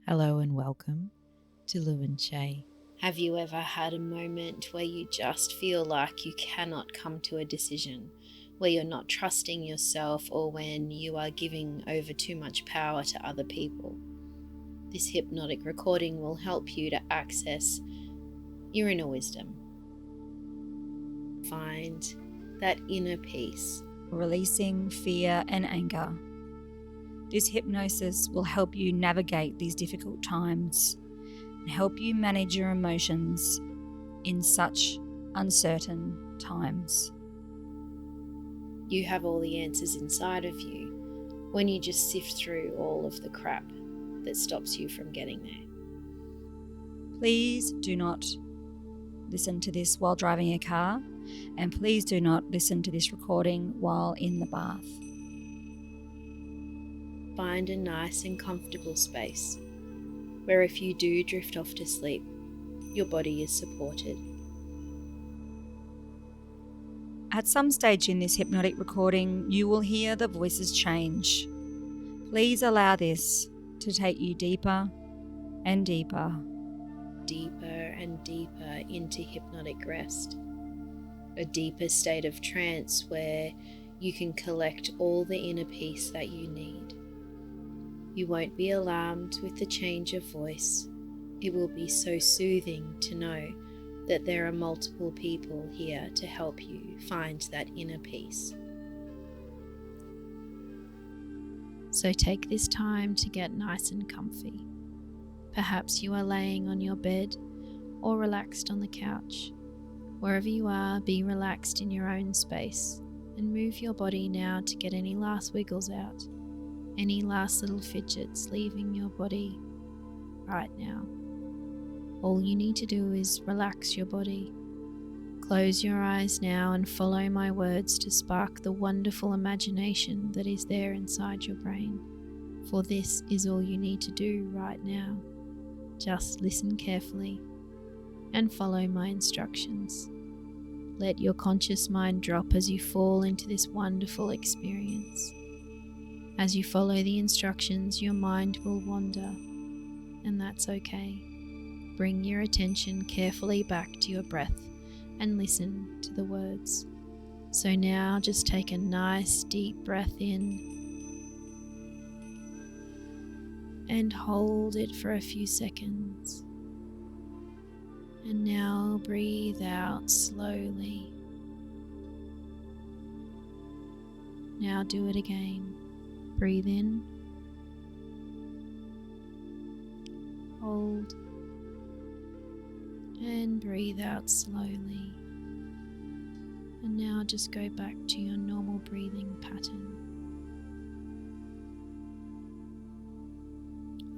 Hello and welcome to Lou Shae. Have you ever had a moment where you just feel like you cannot come to a decision, where you're not trusting yourself, or when you are giving over too much power to other people? This hypnotic recording will help you to access your inner wisdom. Find that inner peace. Releasing fear and anger. This hypnosis will help you navigate these difficult times and help you manage your emotions in such uncertain times. You have all the answers inside of you when you just sift through all of the crap that stops you from getting there. Please do not listen to this while driving a car, and please do not listen to this recording while in the bath. Find a nice and comfortable space where if you do drift off to sleep, your body is supported. At some stage in this hypnotic recording, you will hear the voices change. Please allow this to take you deeper and deeper. Deeper and deeper into hypnotic rest. A deeper state of trance where you can collect all the inner peace that you need. You won't be alarmed with the change of voice. It will be so soothing to know that there are multiple people here to help you find that inner peace. So take this time to get nice and comfy. Perhaps you are laying on your bed or relaxed on the couch. Wherever you are, be relaxed in your own space and move your body now to get any last wiggles out, any last little fidgets leaving your body right now. All you need to do is relax your body. Close your eyes now and follow my words to spark the wonderful imagination that is there inside your brain. For this is all you need to do right now. Just listen carefully and follow my instructions. Let your conscious mind drop as you fall into this wonderful experience. As you follow the instructions, your mind will wander, and that's okay. Bring your attention carefully back to your breath and listen to the words. So now just take a nice deep breath in and hold it for a few seconds. And now breathe out slowly. Now do it again. Breathe in, hold, and breathe out slowly. And now just go back to your normal breathing pattern.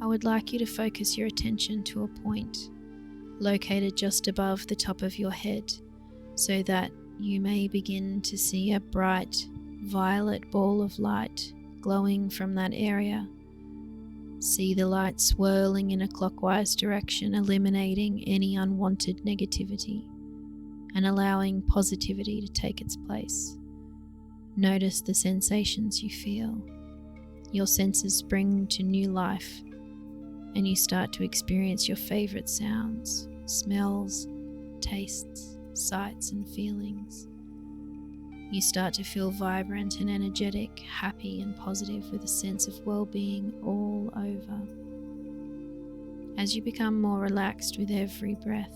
I would like you to focus your attention to a point located just above the top of your head so that you may begin to see a bright violet ball of light glowing from that area. See the light swirling in a clockwise direction, eliminating any unwanted negativity and allowing positivity to take its place. Notice the sensations you feel. Your senses spring to new life and you start to experience your favorite sounds, smells, tastes, sights, and feelings. You start to feel vibrant and energetic, happy and positive with a sense of well-being all over. As you become more relaxed with every breath,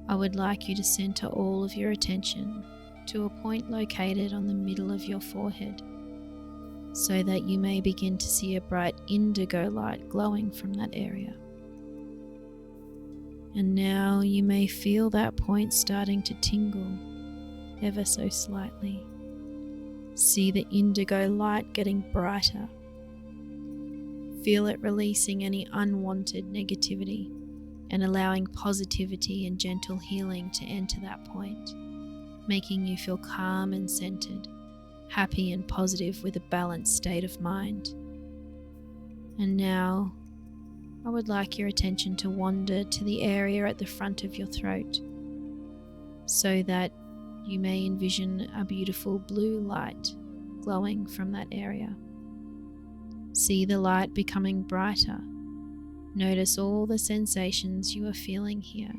I would like you to center all of your attention to a point located on the middle of your forehead, so that you may begin to see a bright indigo light glowing from that area. And now you may feel that point starting to tingle ever so slightly. See the indigo light getting brighter. Feel it releasing any unwanted negativity and allowing positivity and gentle healing to enter that point, making you feel calm and centered, happy and positive with a balanced state of mind. And now, I would like your attention to wander to the area at the front of your throat, so that you may envision a beautiful blue light glowing from that area. See the light becoming brighter Notice all the sensations you are feeling here,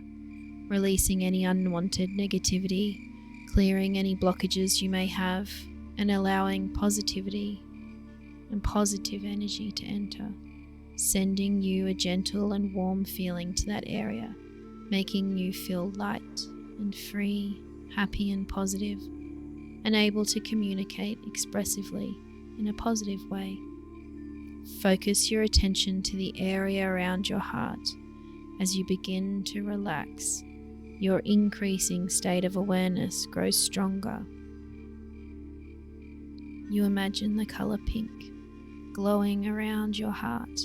releasing any unwanted negativity, clearing any blockages you may have, and allowing positivity and positive energy to enter, sending you a gentle and warm feeling to that area, making you feel light and free, happy and positive, and able to communicate expressively in a positive way. Focus your attention to the area around your heart. As you begin to relax, your increasing state of awareness grows stronger. You imagine the color pink glowing around your heart.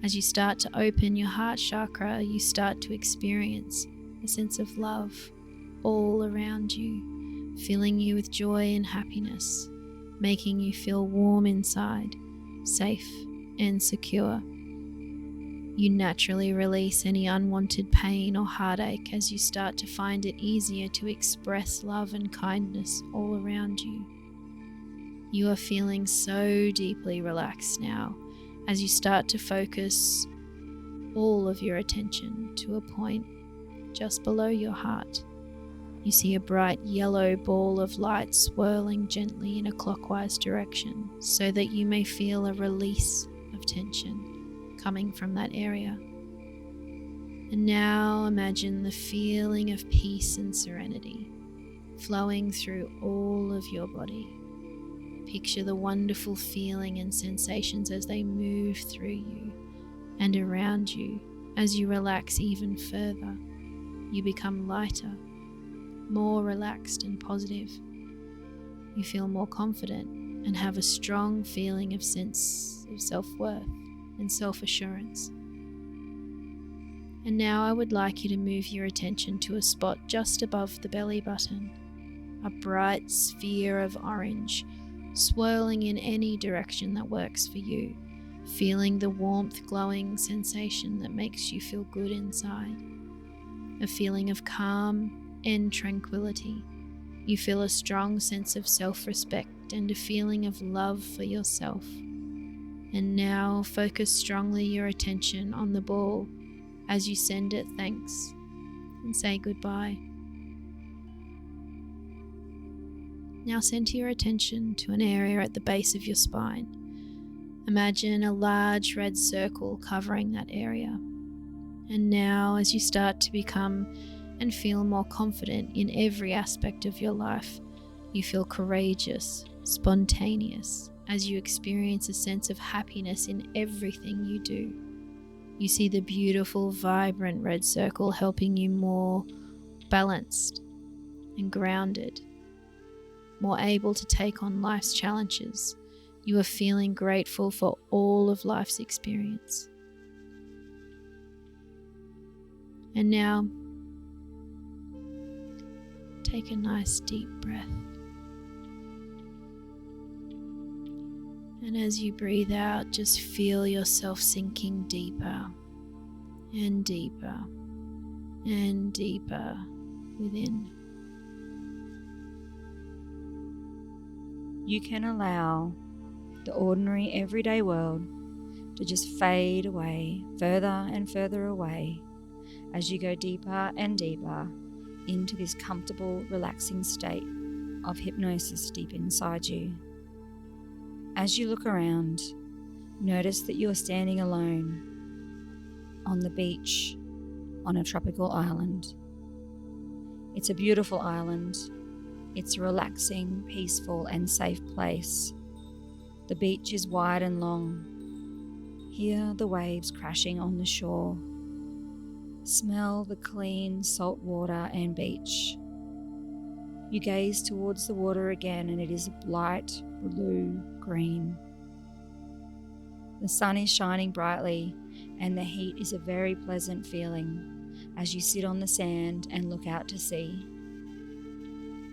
As you start to open your heart chakra, you start to experience a sense of love all around you, filling you with joy and happiness, making you feel warm inside, safe and secure. You naturally release any unwanted pain or heartache as you start to find it easier to express love and kindness all around you. You are feeling so deeply relaxed now as you start to focus all of your attention to a point just below your heart. You see a bright yellow ball of light swirling gently in a clockwise direction so that you may feel a release of tension coming from that area. And now imagine the feeling of peace and serenity flowing through all of your body. Picture the wonderful feeling and sensations as they move through you and around you. As you relax even further, you become lighter, more relaxed and positive. You feel more confident and have a strong feeling of sense of self-worth and self-assurance. And now I would like you to move your attention to a spot just above the belly button, a bright sphere of orange swirling in any direction that works for you, feeling the warmth, glowing sensation that makes you feel good inside, a feeling of calm and tranquility. You feel a strong sense of self-respect and a feeling of love for yourself. And now focus strongly your attention on the ball as you send it thanks and say goodbye. Now center your attention to an area at the base of your spine. Imagine a large red circle covering that area. And now as you start to become and feel more confident in every aspect of your life, you feel courageous, spontaneous, as you experience a sense of happiness in everything you do. You see the beautiful, vibrant red circle helping you more balanced and grounded, more able to take on life's challenges. You are feeling grateful for all of life's experience. And now, take a nice deep breath. And as you breathe out, just feel yourself sinking deeper and deeper and deeper within. You can allow the ordinary everyday world to just fade away, further and further away, as you go deeper and deeper into this comfortable, relaxing state of hypnosis deep inside you. As you look around, notice that you are standing alone on the beach on a tropical island. It's a beautiful island. It's a relaxing, peaceful and safe place. The beach is wide and long. Hear the waves crashing on the shore. Smell the clean salt water and beach. You gaze towards the water again and it is light blue-green. The sun is shining brightly and the heat is a very pleasant feeling as you sit on the sand and look out to sea.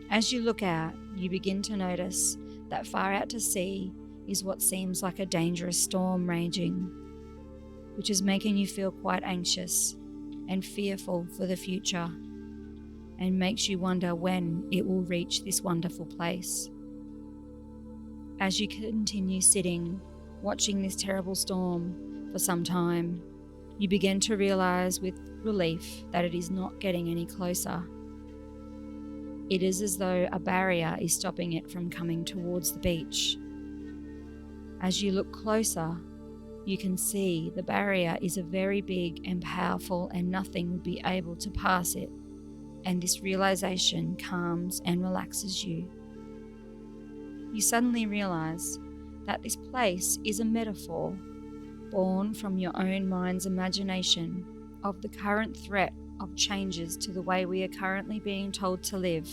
As you look out, you begin to notice that far out to sea is what seems like a dangerous storm raging, which is making you feel quite anxious and fearful for the future, and makes you wonder when it will reach this wonderful place. As you continue sitting, watching this terrible storm for some time, You begin to realize with relief that it is not getting any closer. It is as though a barrier is stopping it from coming towards the beach. As you look closer, you can see the barrier is a very big and powerful, and nothing would be able to pass it, and this realization calms and relaxes you. You suddenly realize that this place is a metaphor born from your own mind's imagination of the current threat of changes to the way we are currently being told to live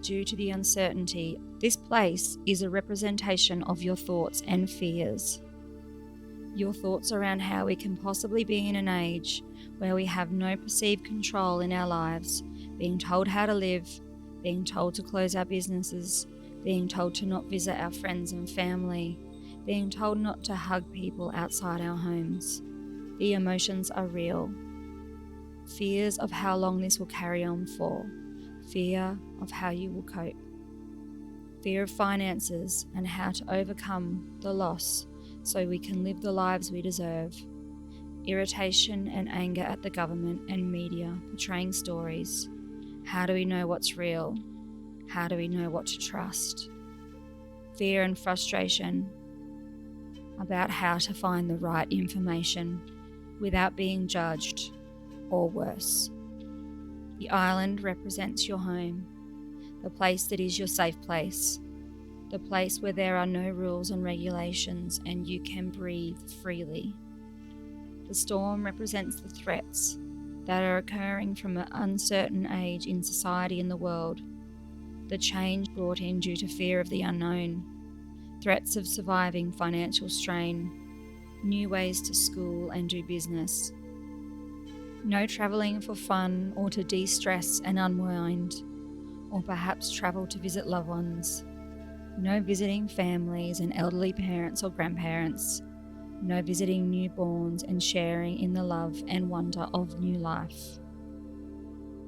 due to the uncertainty. This place is a representation of your thoughts and fears. Your thoughts around how we can possibly be in an age where we have no perceived control in our lives, being told how to live, being told to close our businesses, being told to not visit our friends and family, being told not to hug people outside our homes. The emotions are real. Fears of how long this will carry on for. Fear of how you will cope. Fear of finances and how to overcome the loss so we can live the lives we deserve. Irritation and anger at the government and media portraying stories. How do we know what's real? How do we know what to trust? Fear and frustration about how to find the right information without being judged, or worse. The island represents your home, the place that is your safe place, the place where there are no rules and regulations and you can breathe freely. The storm represents the threats that are occurring from an uncertain age in society and the world, the change brought in due to fear of the unknown, threats of surviving financial strain, new ways to school and do business. No travelling for fun or to de-stress and unwind, or perhaps travel to visit loved ones. No visiting families and elderly parents or grandparents. No visiting newborns and sharing in the love and wonder of new life.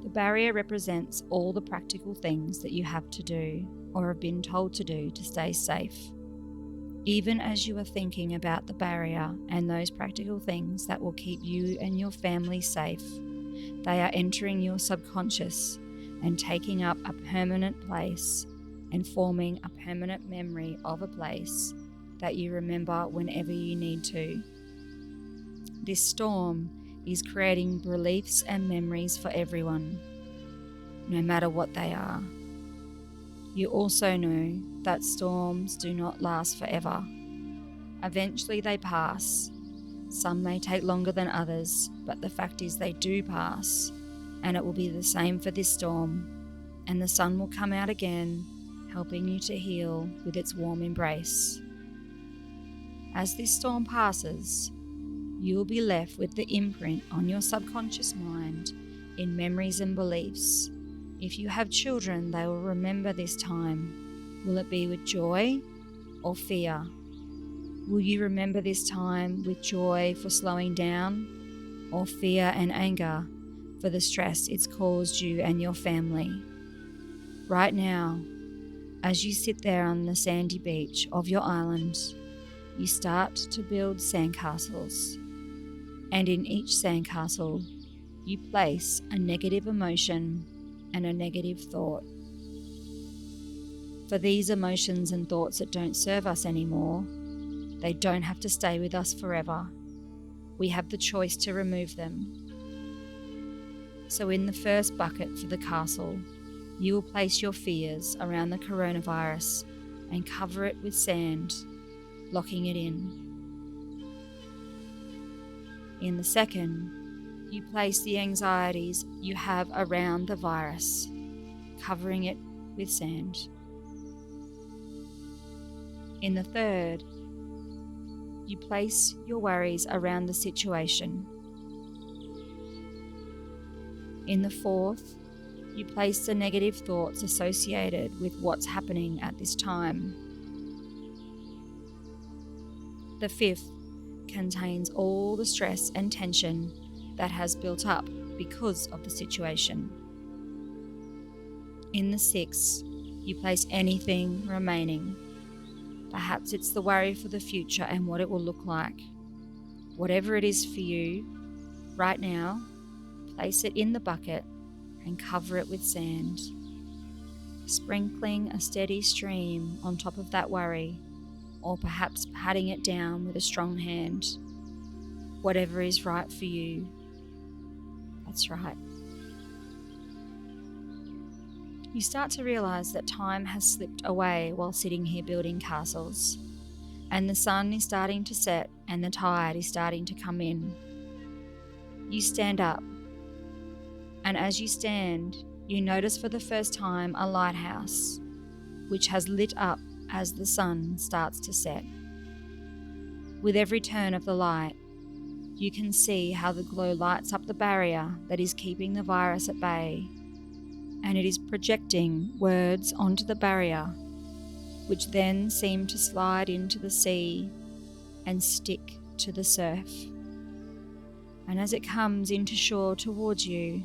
The barrier represents all the practical things that you have to do or have been told to do to stay safe. Even as you are thinking about the barrier and those practical things that will keep you and your family safe, they are entering your subconscious and taking up a permanent place and forming a permanent memory of a place that you remember whenever you need to. This storm is creating reliefs and memories for everyone, no matter what they are. You also know that storms do not last forever. Eventually they pass. Some may take longer than others, but the fact is they do pass, and it will be the same for this storm, and the sun will come out again, helping you to heal with its warm embrace. As this storm passes, you will be left with the imprint on your subconscious mind in memories and beliefs. If you have children, they will remember this time. Will it be with joy or fear? Will you remember this time with joy for slowing down, or fear and anger for the stress it's caused you and your family? Right now, as you sit there on the sandy beach of your island, you start to build sandcastles, and in each sandcastle, you place a negative emotion and a negative thought. For these emotions and thoughts that don't serve us anymore, they don't have to stay with us forever. We have the choice to remove them. So in the first bucket for the castle, you will place your fears around the coronavirus and cover it with sand, locking it in. In the second, you place the anxieties you have around the virus, covering it with sand. In the third, you place your worries around the situation. In the fourth, you place the negative thoughts associated with what's happening at this time. The fifth contains all the stress and tension that has built up because of the situation. In the sixth, you place anything remaining. Perhaps it's the worry for the future and what it will look like. Whatever it is for you, Right now, place it in the bucket and cover it with sand, sprinkling a steady stream on top of that worry, or perhaps patting it down with a strong hand. Whatever is right for you, that's right. You start to realize that time has slipped away while sitting here building castles, and the sun is starting to set and the tide is starting to come in. You stand up, and as you stand, you notice for the first time a lighthouse, which has lit up as the sun starts to set. With every turn of the light, you can see how the glow lights up the barrier that is keeping the virus at bay, and it is projecting words onto the barrier, which then seem to slide into the sea and stick to the surf. And as it comes into shore towards you,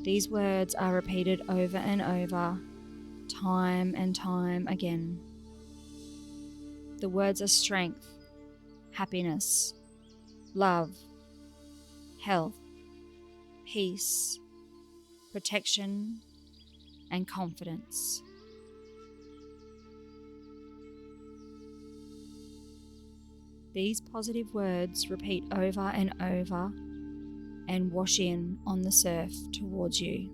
these words are repeated over and over, time and time again. The words are strength, happiness, love, health, peace, protection, and confidence. These positive words repeat over and over and wash in on the surf towards you.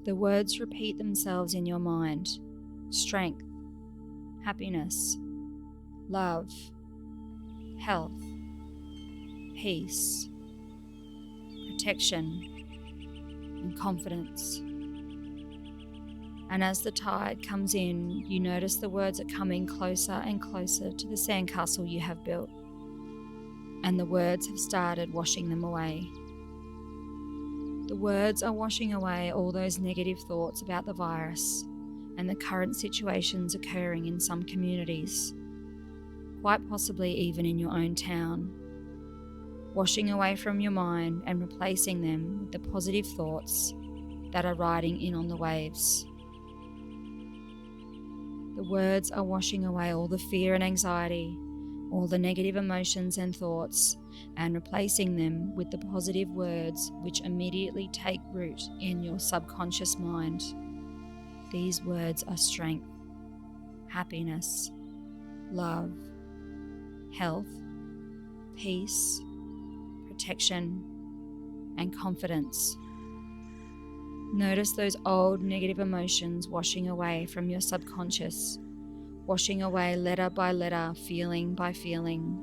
The words repeat themselves in your mind: strength, happiness, love, health, peace, protection, and confidence. And as the tide comes in, you notice the words are coming closer and closer to the sandcastle you have built, and the words have started washing them away. The words are washing away all those negative thoughts about the virus and the current situations occurring in some communities, quite possibly even in your own town, washing away from your mind and replacing them with the positive thoughts that are riding in on the waves. The words are washing away all the fear and anxiety, all the negative emotions and thoughts, and replacing them with the positive words which immediately take root in your subconscious mind. These words are strength, happiness, love, health, peace, protection, and confidence. Notice those old negative emotions washing away from your subconscious, washing away letter by letter, feeling by feeling.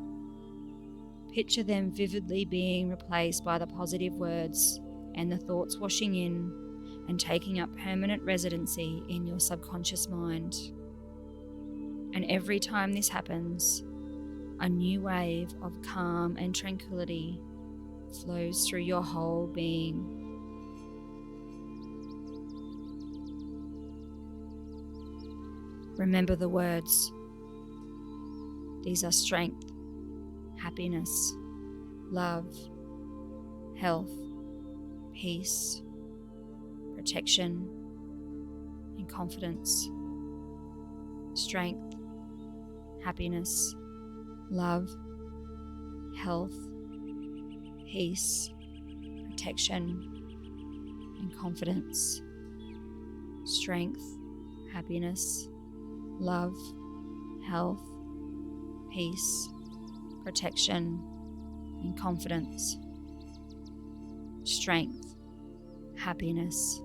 Picture them vividly being replaced by the positive words and the thoughts washing in and taking up permanent residency in your subconscious mind. And every time this happens, a new wave of calm and tranquility flows through your whole being. Remember the words. These are strength, happiness, love, health, peace, protection, and confidence. Strength, happiness, love, health, peace, protection, and confidence. Strength, happiness, love, health, peace, protection, and confidence. Strength, happiness,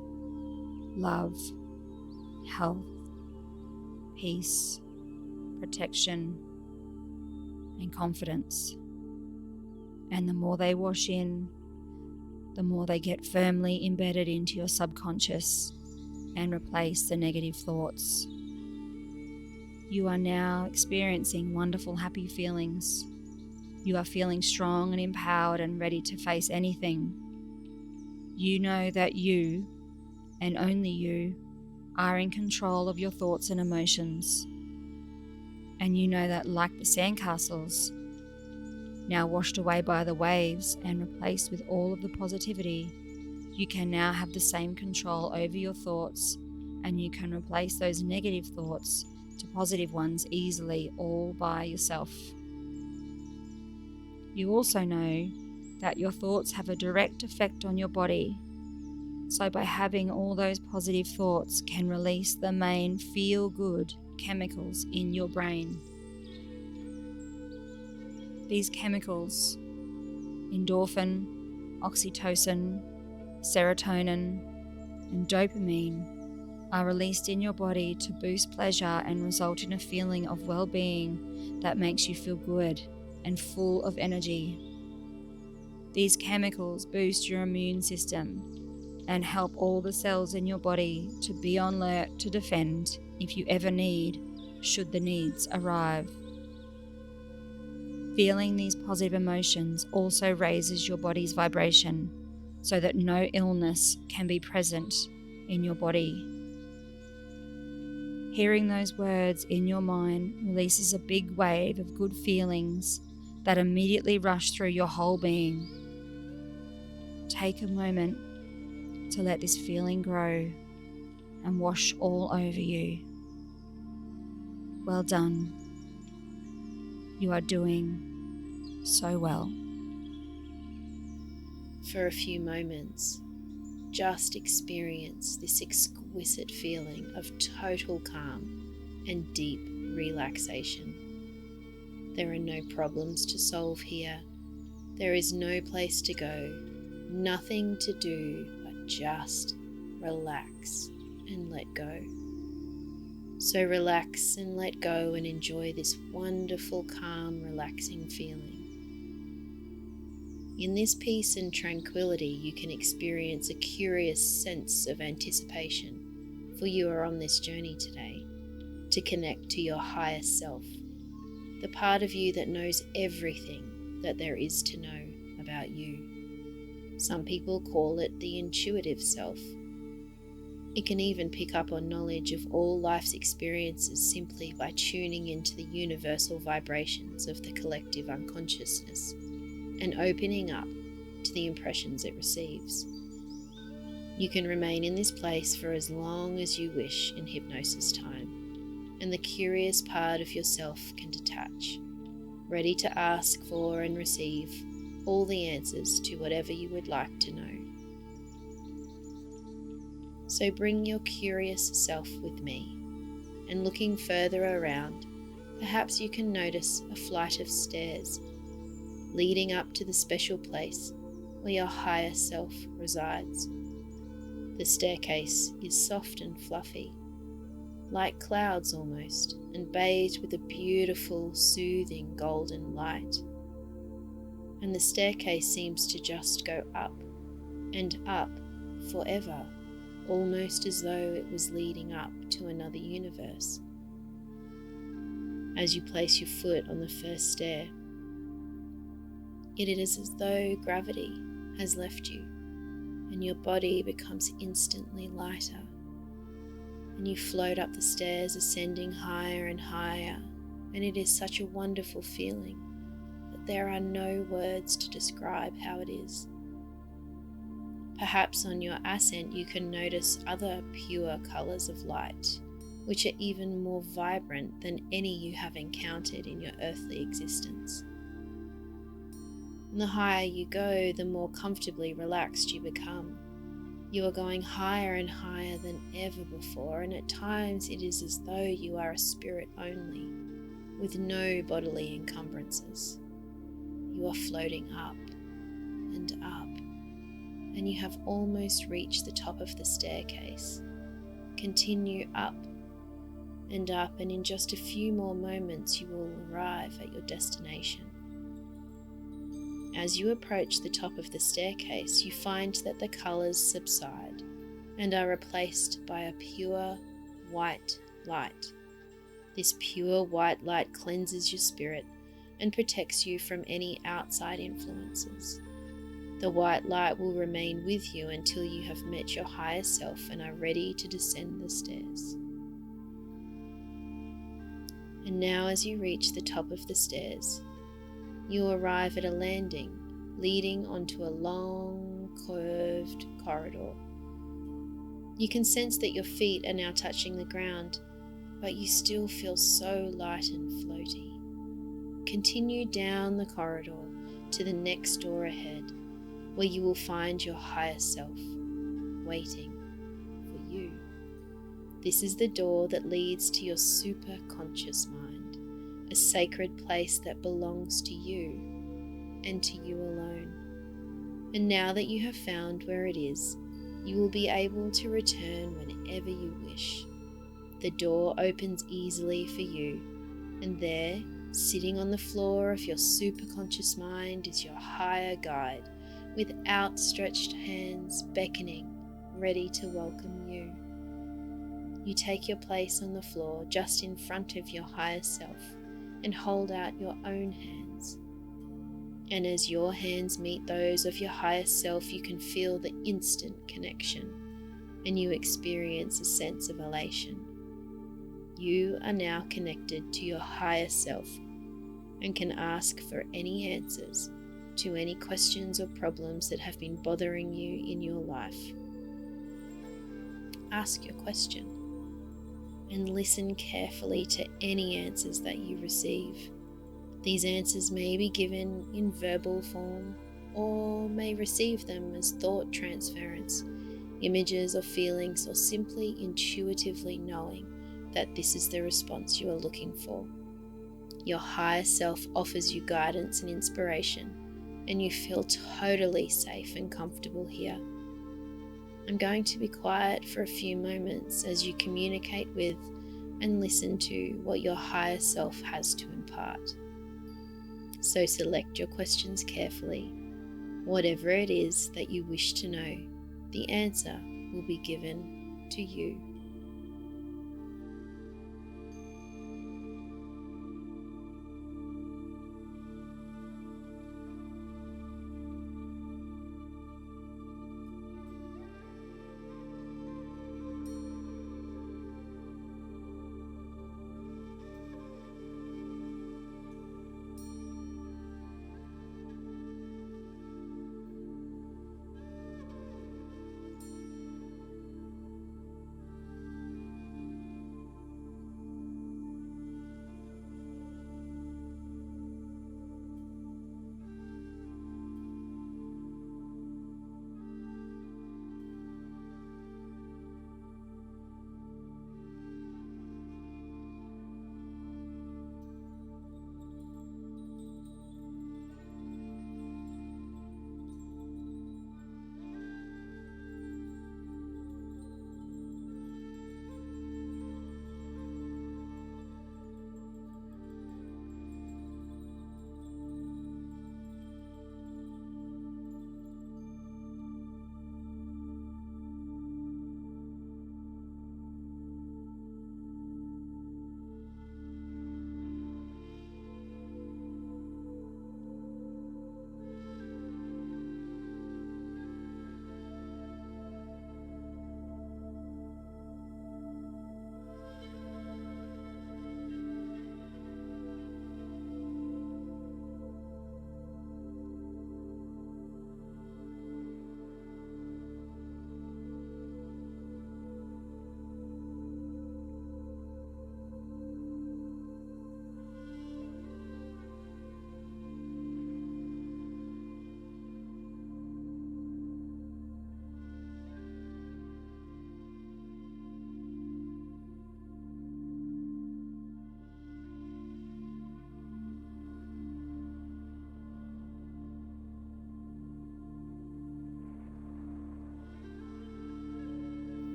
love, health, peace, protection, and confidence. And the more they wash in, the more they get firmly embedded into your subconscious and replace the negative thoughts. You are now experiencing wonderful, happy feelings. You are feeling strong and empowered and ready to face anything. You know that you, and only you, are in control of your thoughts and emotions. And you know that, like the sandcastles, now washed away by the waves and replaced with all of the positivity, you can now have the same control over your thoughts, and you can replace those negative thoughts to positive ones easily, all by yourself. You also know that your thoughts have a direct effect on your body. So by having all those positive thoughts can release the main feel-good chemicals in your brain. These chemicals, endorphin, oxytocin, serotonin, and dopamine, are released in your body to boost pleasure and result in a feeling of well-being that makes you feel good and full of energy. These chemicals boost your immune system and help all the cells in your body to be on alert to defend if you ever need, should the needs arrive. Feeling these positive emotions also raises your body's vibration so that no illness can be present in your body. Hearing those words in your mind releases a big wave of good feelings that immediately rush through your whole being. Take a moment to let this feeling grow and wash all over you. Well done. You are doing so well. For a few moments, just experience this exquisite feeling of total calm and deep relaxation. There are no problems to solve here. There is no place to go, nothing to do but just relax and let go. So relax and let go and enjoy this wonderful, calm, relaxing feeling. In this peace and tranquility, you can experience a curious sense of anticipation, for you are on this journey today to connect to your highest self, the part of you that knows everything that there is to know about you. Some people call it the intuitive self. It can even pick up on knowledge of all life's experiences simply by tuning into the universal vibrations of the collective unconsciousness and opening up to the impressions it receives. You can remain in this place for as long as you wish in hypnosis time, and the curious part of yourself can detach, ready to ask for and receive all the answers to whatever you would like to know. So bring your curious self with me, and looking further around, perhaps you can notice a flight of stairs leading up to the special place where your higher self resides. The staircase is soft and fluffy, like clouds almost, and bathed with a beautiful, soothing golden light. And the staircase seems to just go up and up forever, almost as though it was leading up to another universe. As you place your foot on the first stair, it is as though gravity has left you, and your body becomes instantly lighter, and you float up the stairs, ascending higher and higher, and it is such a wonderful feeling that there are no words to describe how it is. Perhaps on your ascent you can notice other pure colours of light, which are even more vibrant than any you have encountered in your earthly existence. And the higher you go, the more comfortably relaxed you become. You are going higher and higher than ever before, and at times it is as though you are a spirit only, with no bodily encumbrances. You are floating up and up, and you have almost reached the top of the staircase. Continue up, and in just a few more moments you will arrive at your destination. As you approach the top of the staircase, you find that the colours subside and are replaced by a pure white light. This pure white light cleanses your spirit and protects you from any outside influences. The white light will remain with you until you have met your higher self and are ready to descend the stairs. And now, as you reach the top of the stairs, you arrive at a landing leading onto a long, curved corridor. You can sense that your feet are now touching the ground, but you still feel so light and floaty. continue down the corridor to the next door ahead, where you will find your higher self waiting for you. This is the door that leads to your superconscious mind, a sacred place that belongs to you and to you alone. And now that you have found where it is, you will be able to return whenever you wish. The door opens easily for you, and there, sitting on the floor of your superconscious mind, is your higher guide, with outstretched hands beckoning, ready to welcome you. You take your place on the floor just in front of your higher self and hold out your own hands. And as your hands meet those of your higher self, you can feel the instant connection, and you experience a sense of elation. You are now connected to your higher self and can ask for any answers to any questions or problems that have been bothering you in your life. Ask your question and listen carefully to any answers that you receive. These answers may be given in verbal form or may receive them as thought transference, images or feelings, or simply intuitively knowing that this is the response you are looking for. Your higher self offers you guidance and inspiration, and you feel totally safe and comfortable here. I'm going to be quiet for a few moments as you communicate with and listen to what your higher self has to impart. So select your questions carefully. Whatever it is that you wish to know, the answer will be given to you.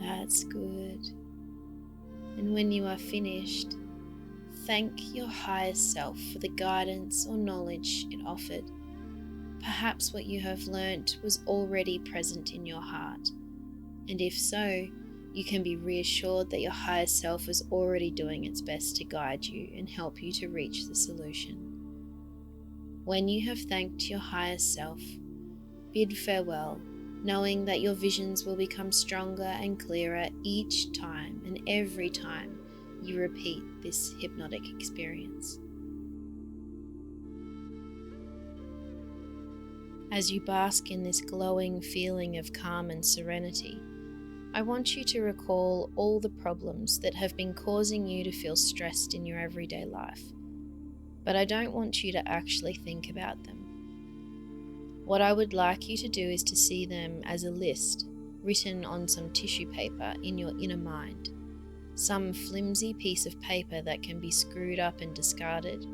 That's good. And when you are finished, thank your higher self for the guidance or knowledge it offered. Perhaps what you have learnt was already present in your heart, and if so, you can be reassured that your higher self is already doing its best to guide you and help you to reach the solution. When you have thanked your higher self, bid farewell, knowing that your visions will become stronger and clearer each time and every time you repeat this hypnotic experience. As you bask in this glowing feeling of calm and serenity, I want you to recall all the problems that have been causing you to feel stressed in your everyday life, but I don't want you to actually think about them. What I would like you to do is to see them as a list written on some tissue paper in your inner mind, some flimsy piece of paper that can be screwed up and discarded,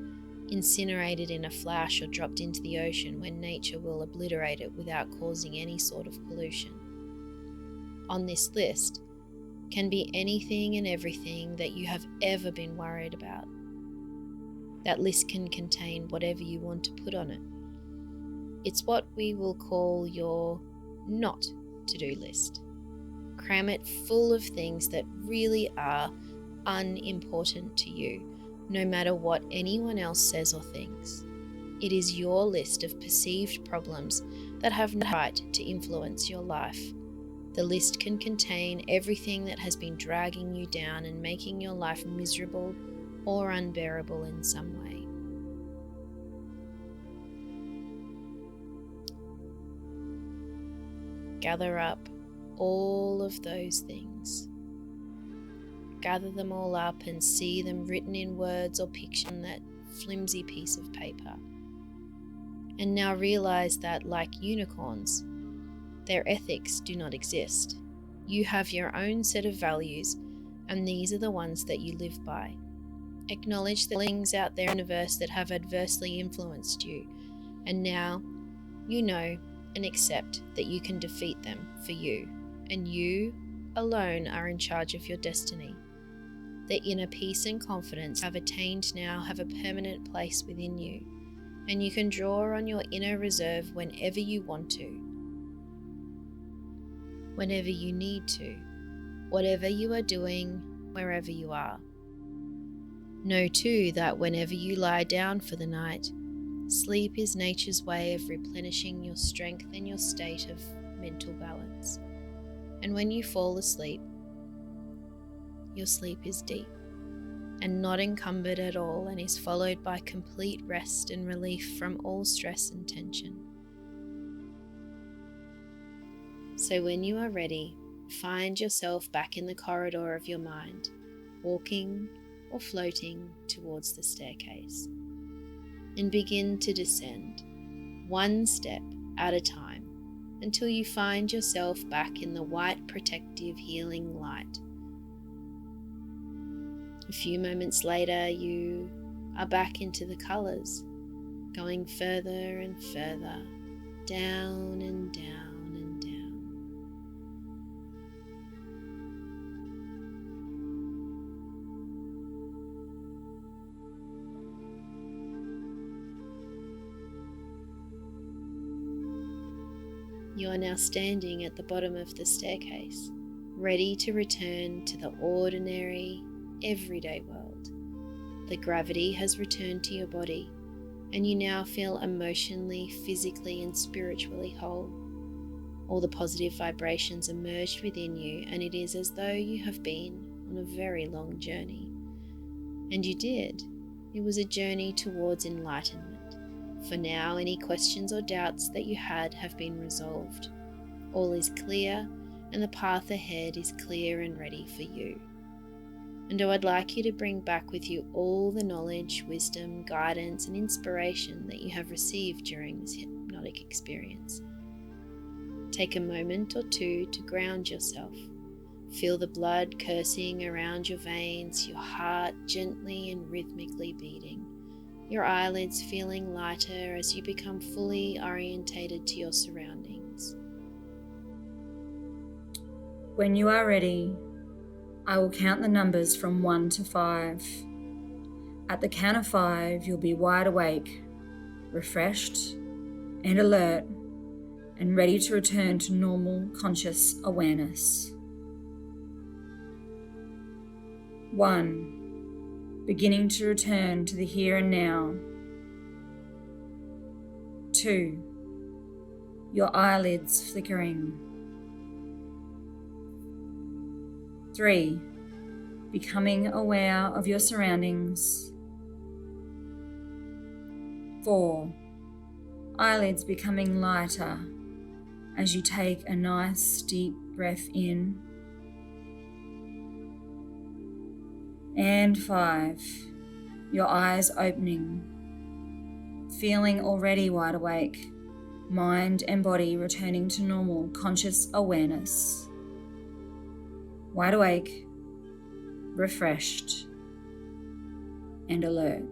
incinerated in a flash, or dropped into the ocean when nature will obliterate it without causing any sort of pollution. On this list can be anything and everything that you have ever been worried about. That list can contain whatever you want to put on it. It's what we will call your not to-do list. Cram it full of things that really are unimportant to you, no matter what anyone else says or thinks. It is your list of perceived problems that have no right to influence your life. The list can contain everything that has been dragging you down and making your life miserable or unbearable in some way. Gather up all of those things. Gather them all up and see them written in words or pictures on that flimsy piece of paper. And now realize that, like unicorns, their ethics do not exist. You have your own set of values, and these are the ones that you live by. Acknowledge the things out there in the universe that have adversely influenced you, and now you know and accept that you can defeat them for you, and you alone are in charge of your destiny. The inner peace and confidence you have attained now have a permanent place within you, and you can draw on your inner reserve whenever you want to, whenever you need to, whatever you are doing, wherever you are. Know too that whenever you lie down for the night, sleep is nature's way of replenishing your strength and your state of mental balance. And when you fall asleep, your sleep is deep and not encumbered at all, and is followed by complete rest and relief from all stress and tension. So when you are ready, find yourself back in the corridor of your mind, walking or floating towards the staircase, and begin to descend, one step at a time, until you find yourself back in the white, protective, healing light. A few moments later, you are back into the colours, going further and further, down and down and down. You are now standing at the bottom of the staircase, ready to return to the ordinary, everyday world. The gravity has returned to your body, and you now feel emotionally, physically, and spiritually whole. All the positive vibrations emerged within you, and it is as though you have been on a very long journey. And you did. It was a journey towards enlightenment. For now, any questions or doubts that you had have been resolved. All is clear, and the path ahead is clear and ready for you. And I'd like you to bring back with you all the knowledge, wisdom, guidance, and inspiration that you have received during this hypnotic experience. Take a moment or two to ground yourself. Feel the blood coursing around your veins, your heart gently and rhythmically beating, your eyelids feeling lighter as you become fully orientated to your surroundings. When you are ready, I will count the numbers from 1 to 5. At the count of 5, you'll be wide awake, refreshed and alert, and ready to return to normal conscious awareness. 1. Beginning to return to the here and now. 2. Your eyelids flickering. 3. Becoming aware of your surroundings. 4. Eyelids becoming lighter as you take a nice deep breath in And 5. Your eyes opening, feeling already wide awake, mind and body returning to normal conscious awareness. Wide awake, refreshed, and alert.